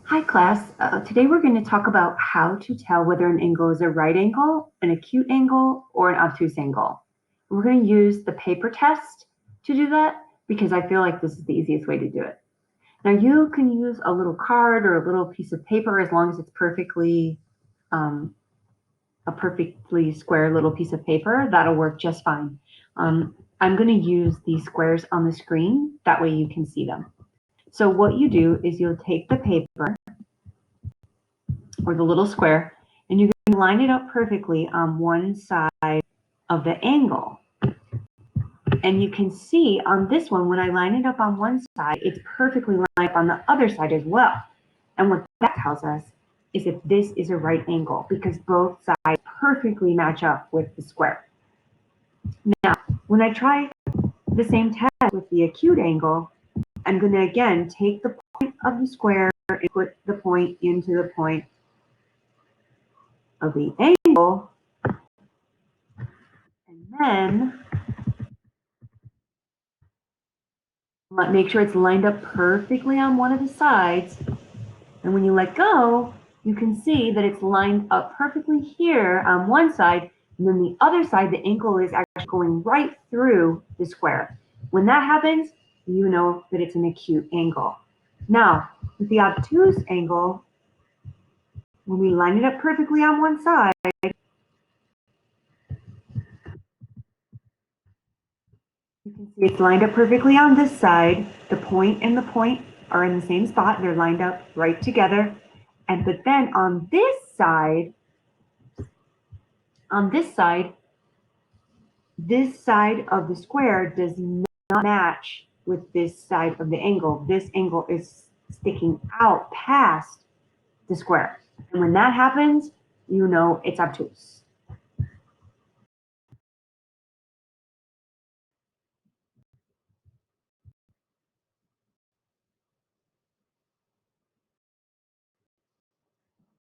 Hi class, today we're going to talk about how to tell whether an angle is a right angle, an acute angle, or an obtuse angle. We're going to use the paper test to do that because I feel like this is the easiest way to do it. Now you can use a little card or a little piece of paper as long as it's a perfectly square little piece of paper. That'll work just fine. I'm going to use these squares on the screen, that way you can see them. So what you do is you'll take the paper or the little square, and you're going to line it up perfectly on one side of the angle. And you can see on this one, when I line it up on one side, it's perfectly lined up on the other side as well. And what that tells us is if this is a right angle, because both sides perfectly match up with the square. Now, when I try the same test with the acute angle, I'm going to again take the point of the square and put the point into the point of the angle, and then make sure it's lined up perfectly on one of the sides. And when you let go, you can see that it's lined up perfectly here on one side, and then the other side, the angle is actually going right through the square. When that happens, you know that it's an acute angle. Now, with the obtuse angle, when we line it up perfectly on one side, you can see it's lined up perfectly on this side. The point and the point are in the same spot. They're lined up right together. But then on this side of the square does not match with this side of the angle. This angle is sticking out past the square. And when that happens, you know it's obtuse.